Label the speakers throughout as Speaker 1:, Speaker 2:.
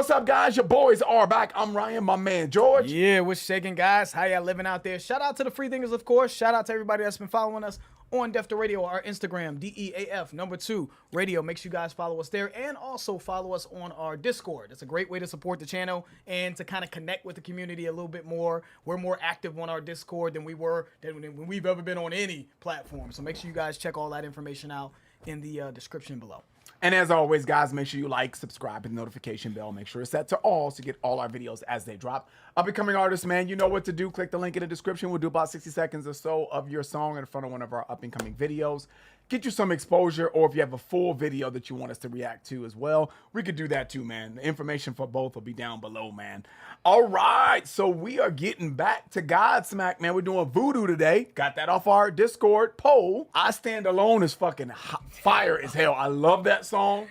Speaker 1: What's up, guys? Your boys are back. I'm Ryan, my man George.
Speaker 2: Yeah, what's shaking, guys? How y'all living out there? Shout out to the free thinkers, of course. Shout out to everybody that's been following us on Dept Radio, our Instagram, DEAF2 Radio. Make sure you guys follow us there and also follow us on our Discord. It's a great way to support the channel and to kind of connect with the community a little bit more. We're more active on our Discord than when we've ever been on any platform. So make sure you guys check all that information out in the description below.
Speaker 1: And as always, guys, make sure you like, subscribe, and the notification bell. Make sure it's set to all to get all our videos as they drop. Up-and-coming artists, man, you know what to do. Click the link in the description. We'll do about 60 seconds or so of your song in front of one of our up-and-coming videos. Get you some exposure, or if you have a full video that you want us to react to as well, we could do that too, man. The information for both will be down below, man. All right, so we are getting back to Godsmack, man. We're doing Voodoo today. Got that off our Discord poll. I Stand Alone is fucking fire as hell. I love that song.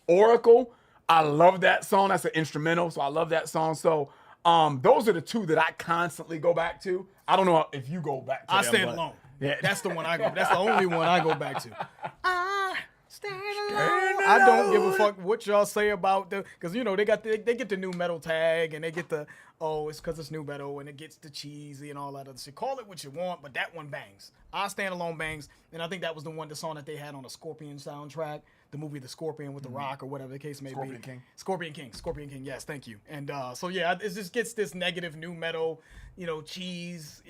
Speaker 1: Oracle, I love that song. That's an instrumental, so I love that song. So those are the two that I constantly go back to. I don't know if you go back to
Speaker 2: I
Speaker 1: them,
Speaker 2: Stand
Speaker 1: but
Speaker 2: Alone.
Speaker 1: yeah.
Speaker 2: That's the one I go. That's the only one I go back to. I stand alone. I don't give a fuck what y'all say about because you know they get the new metal tag and they get the it's because it's new metal and it gets the cheesy and all that other shit. Call it what you want, but that one bangs. I Stand Alone bangs, and I think that was the song that they had on the Scorpion soundtrack, the movie The Scorpion with the Rock or whatever the case may be. Scorpion King. Yes, thank you. And so yeah, it just gets this negative new metal, cheese,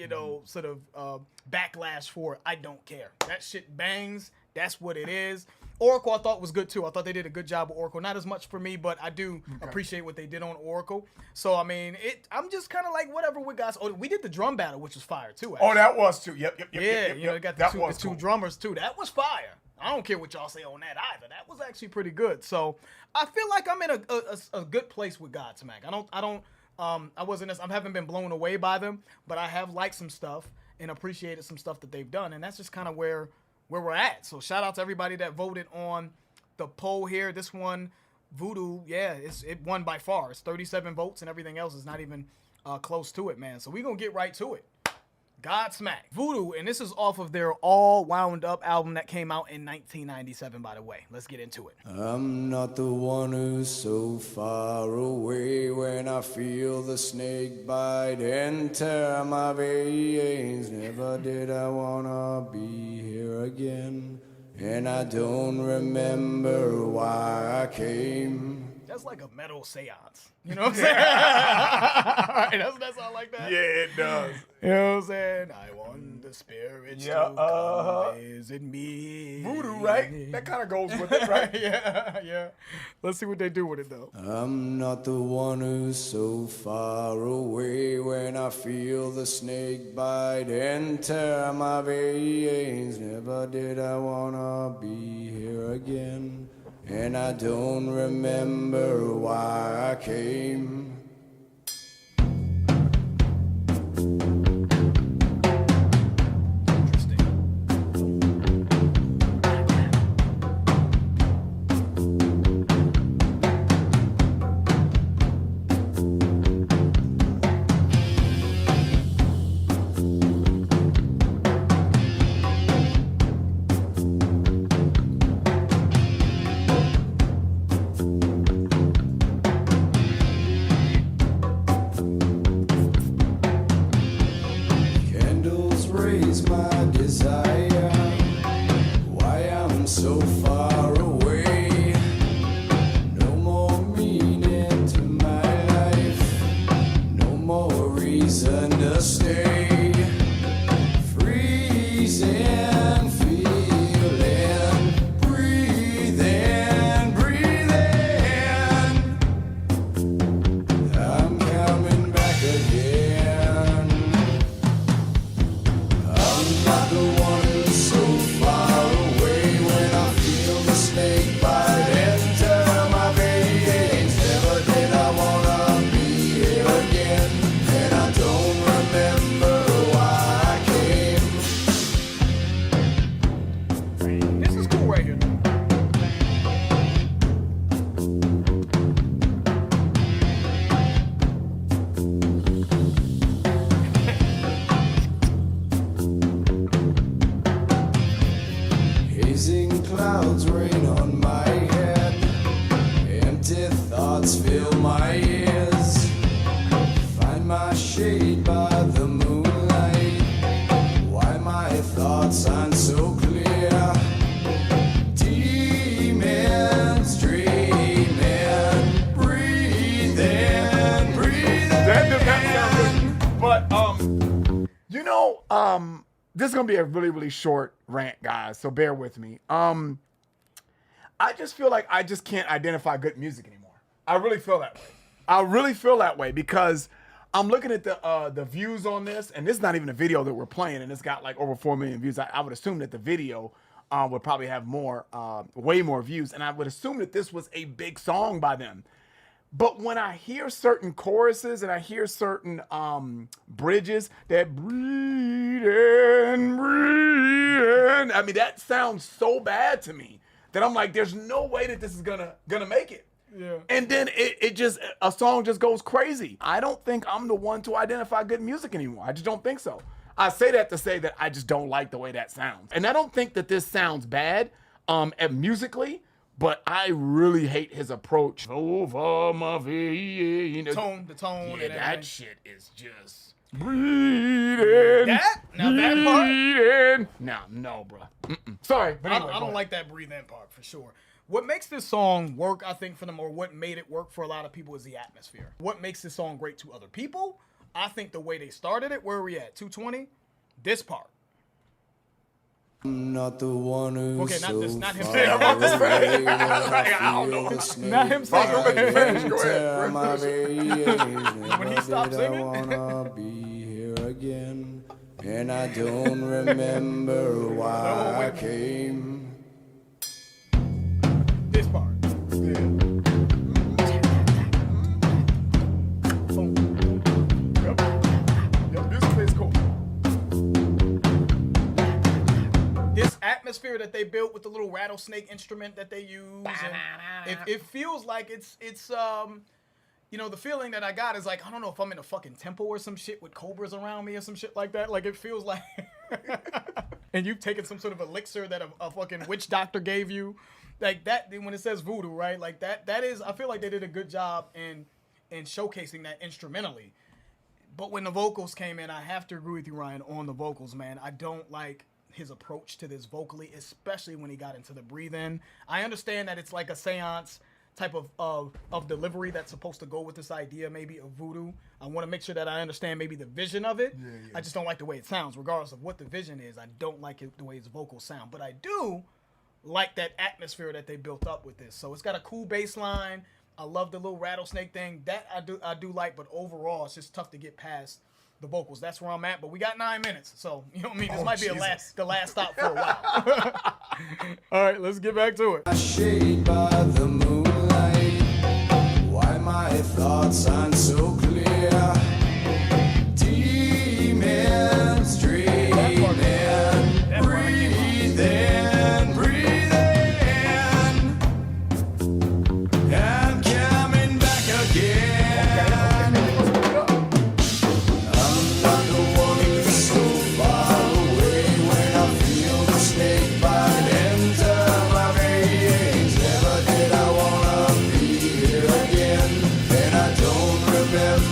Speaker 2: sort of backlash for it. I don't care. That shit bangs. That's what it is. Oracle I thought was good too. I thought they did a good job with Oracle. Not as much for me, but I do appreciate what they did on Oracle. So I mean, I'm just kind of like whatever with guys. Oh, we did the drum battle, which was fire too. Actually.
Speaker 1: Oh, that was too. Yep.
Speaker 2: Yeah, they got the two drummers too. That was fire. I don't care what y'all say on that either. That was actually pretty good. So I feel like I'm in a good place with Godsmack. I haven't been blown away by them, but I have liked some stuff and appreciated some stuff that they've done, and that's just kind of where we're at. So shout out to everybody that voted on the poll here. This one, Voodoo, yeah, it won by far. It's 37 votes, and everything else is not even close to it, man. So we're going to get right to it. Godsmack Voodoo, and this is off of their All Wound Up album that came out in 1997, by the way. Let's get into it.
Speaker 3: I'm not the one who's so far away when I feel the snake bite and tear my veins. Never did I wanna be here again, and I don't remember why I came.
Speaker 2: That's like a metal seance. You know what I'm saying? Right, that's all like that.
Speaker 1: Yeah, it does.
Speaker 2: You know what I'm saying? I want the spirits to come visit me.
Speaker 1: Voodoo, right? That kind of goes with it, right?
Speaker 2: yeah. Let's see what they do with it, though.
Speaker 3: I'm not the one who's so far away when I feel the snake bite and tear my veins. Never did I wanna be here again, and I don't remember why I came. my shade by the moonlight. Why my thoughts aren't so clear. Demons dreaming, breathing.
Speaker 1: That does not sound good. But you know, this is gonna be a really, really short rant, guys. So bear with me. I just feel like I just can't identify good music anymore. I really feel that way. I really feel that way because I'm looking at the views on this, and this is not even a video that we're playing, and it's got like over 4 million views. I would assume that the video would probably have more, way more views, and I would assume that this was a big song by them. But when I hear certain choruses and I hear certain bridges that breathing, I mean, that sounds so bad to me that I'm like, there's no way that this is gonna make it.
Speaker 2: Yeah.
Speaker 1: And then a song just goes crazy. I don't think I'm the one to identify good music anymore. I just don't think so. I say that to say that I just don't like the way that sounds. And I don't think that this sounds bad musically, but I really hate his approach. Over my vein. You know,
Speaker 2: The tone.
Speaker 1: yeah,
Speaker 2: and
Speaker 1: that
Speaker 2: everything.
Speaker 1: shit is just breathing.
Speaker 2: That part?
Speaker 1: Breathing. No, bro. Sorry, but anyway,
Speaker 2: I don't like that breathe in part for sure. What makes this song work, I think, for them, or what made it work for a lot of people, is the atmosphere. What makes this song great to other people? I think the way they started it. Where are we at? 220. This part.
Speaker 3: I'm not the one who's
Speaker 2: Okay, not this, not him
Speaker 3: so
Speaker 2: saying
Speaker 3: far
Speaker 2: about this.
Speaker 3: away when I
Speaker 1: I don't
Speaker 3: feel
Speaker 1: know.
Speaker 3: the snake
Speaker 2: Not him saying
Speaker 1: Go
Speaker 3: bite
Speaker 1: ahead.
Speaker 3: enter my veins.
Speaker 2: When he stopped
Speaker 3: Never did
Speaker 2: singing?
Speaker 3: I wanna be here again, and I don't remember why I came.
Speaker 2: This part. Boom.
Speaker 1: Yep, musically it's cool.
Speaker 2: This atmosphere that they built with the little rattlesnake instrument that they use, and it feels like it's you know, the feeling that I got is like, I don't know if I'm in a fucking temple or some shit with cobras around me or some shit like that. Like, it feels like and you've taken some sort of elixir that a fucking witch doctor gave you. Like that, when it says voodoo, right? Like that is, I feel like they did a good job in showcasing that instrumentally. But when the vocals came in, I have to agree with you, Ryan, on the vocals, man. I don't like his approach to this vocally, especially when he got into the breathe in. I understand that it's like a seance type of delivery that's supposed to go with this idea maybe of voodoo. I want to make sure that I understand maybe the vision of it. Yeah. I just don't like the way it sounds. Regardless of what the vision is, I don't like it, the way his vocals sound. But I do like that atmosphere that they built up with this. So it's got a cool bass line. I love the little rattlesnake thing. That I do like, but overall it's just tough to get past the vocals. That's where I'm at. But we got 9 minutes. So, you know what I mean? This might be the last stop for a while. All right, let's get back to it.
Speaker 3: Shade by the moonlight. Why my thoughts aren't so clear. Demons dreaming, breathing, and coming back again. I'm not the one who's so far away when I feel the snake bite enter my veins. Never did I wanna be here again, and I don't remember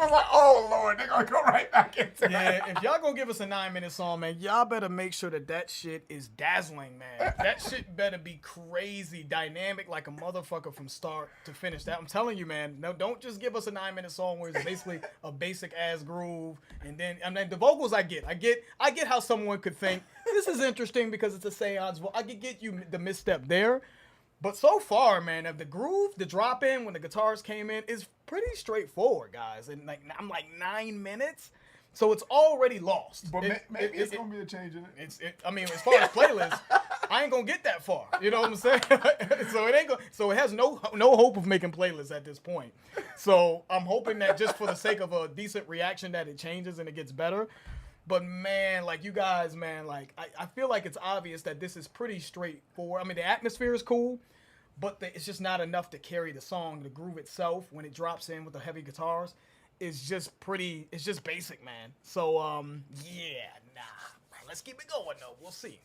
Speaker 1: was like, oh Lord, they're gonna go right back into
Speaker 2: Yeah, if y'all gonna give us a 9-minute song, man, y'all better make sure that shit is dazzling, man. That shit better be crazy, dynamic, like a motherfucker from start to finish. That I'm telling you, man. No, don't just give us a 9-minute song where it's basically a basic ass groove, and then the vocals. I get how someone could think this is interesting because it's a seance. I could get you the misstep there. But so far, man, the groove, the drop in when the guitars came in is pretty straightforward, guys. And I'm like 9 minutes, so it's already lost.
Speaker 1: But maybe it's gonna be a change in it.
Speaker 2: I mean, as far as playlists, I ain't gonna get that far. You know what I'm saying? So it ain't gonna. So it has no hope of making playlists at this point. So I'm hoping that just for the sake of a decent reaction, that it changes and it gets better. But man, like you guys, man, like I feel like it's obvious that this is pretty straightforward. I mean, the atmosphere is cool, but it's just not enough to carry the song. The groove itself, when it drops in with the heavy guitars, is just pretty. It's just basic, man. So yeah, nah. Let's keep it going though. We'll see.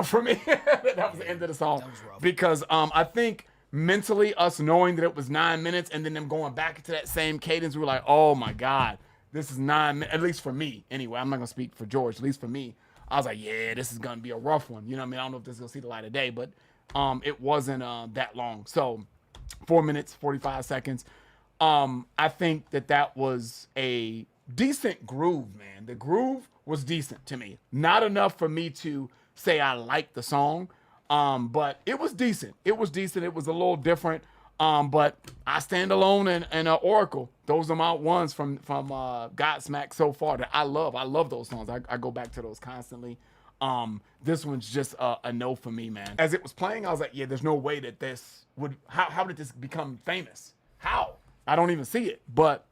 Speaker 1: For me, that was the end of the song. That was rough. Because I think mentally, us knowing that it was 9 minutes and then them going back into that same cadence, we were like, oh my God, this is 9 minutes. At least for me, anyway. I'm not gonna speak for George. At least for me, I was like, yeah, this is gonna be a rough one. You know what I mean? I don't know if this is gonna see the light of day, but it wasn't that long. So 4 minutes, 45 seconds. I think that was a decent groove, man. The groove was decent to me. Not enough for me to say I liked the song, but it was decent. It was decent. It was a little different, but I Stand Alone and Oracle. Those are my ones from Godsmack so far that I love. I love those songs. I go back to those constantly. This one's just a no for me, man. As it was playing, I was like, yeah, there's no way that this would. How did this become famous? How? I don't even see it. But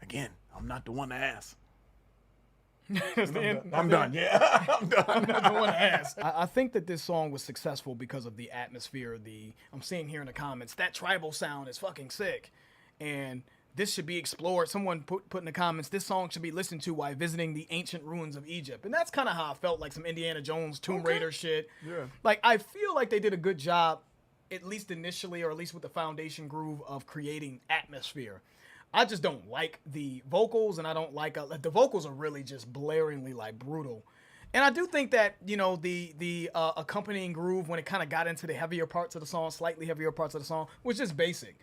Speaker 1: again, I'm not the one to ask. I'm done. Yeah, I'm done.
Speaker 2: I'm not the one to ask. I think that this song was successful because of the atmosphere. I'm seeing here in the comments that tribal sound is fucking sick, and this should be explored. Someone put in the comments, this song should be listened to while visiting the ancient ruins of Egypt, and that's kind of how I felt, like some Indiana Jones, Tomb Raider shit. Yeah. Like I feel like they did a good job, at least initially, or at least with the foundation groove of creating atmosphere. I just don't like the vocals, and I don't like the vocals are really just blaringly like brutal. And I do think that, you know, the accompanying groove, when it kind of got into the heavier parts of the song, slightly heavier parts of the song, was just basic.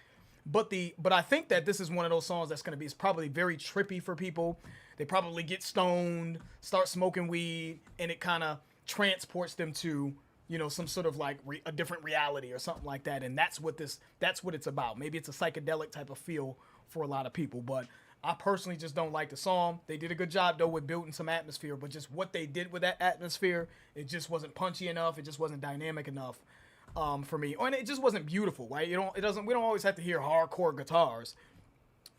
Speaker 2: But I think that this is one of those songs that's going to be, it's probably very trippy for people. They probably get stoned, start smoking weed, and it kind of transports them to, you know, some sort of like a different reality or something like that. And that's what it's about. Maybe it's a psychedelic type of feel for a lot of people, but I personally just don't like the song. They did a good job though with building some atmosphere, but just what they did with that atmosphere, it just wasn't punchy enough. It just wasn't dynamic enough for me, and it just wasn't beautiful, right? We don't always have to hear hardcore guitars,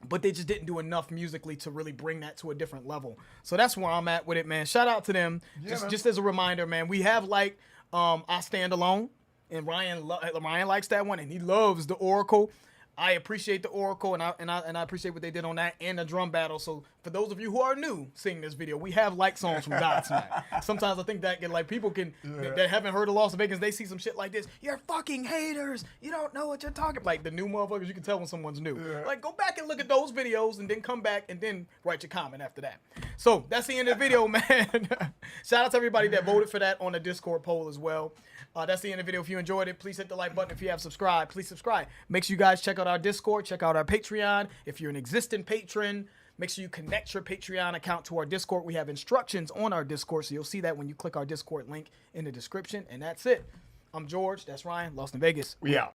Speaker 2: but they just didn't do enough musically to really bring that to a different level. So that's where I'm at with it, man. Shout out to them. Yeah, just as a reminder, man, we have liked I Stand Alone. and Ryan likes that one, and he loves the Oracle. I appreciate the Oracle, and I appreciate what they did on that and the drum battle. So for those of you who are new seeing this video, we have like songs from Godsmack. Sometimes I think that people can that haven't heard of Lost Vegas, they see some shit like this. You're fucking haters. You don't know what you're talking about. Like the new motherfuckers, you can tell when someone's new. Like go back and look at those videos and then come back and then write your comment after that. So that's the end of the video, man. Shout out to everybody that voted for that on the Discord poll as well. That's the end of the video. If you enjoyed it, please hit the like button. If you have subscribed, please subscribe. Make sure you guys check out our Discord, check out our Patreon. If you're an existing patron, make sure you connect your Patreon account to our Discord. We have instructions on our Discord, so you'll see that when you click our Discord link in the description. And that's it. I'm George. That's Ryan. Lost in Vegas.
Speaker 1: Yeah.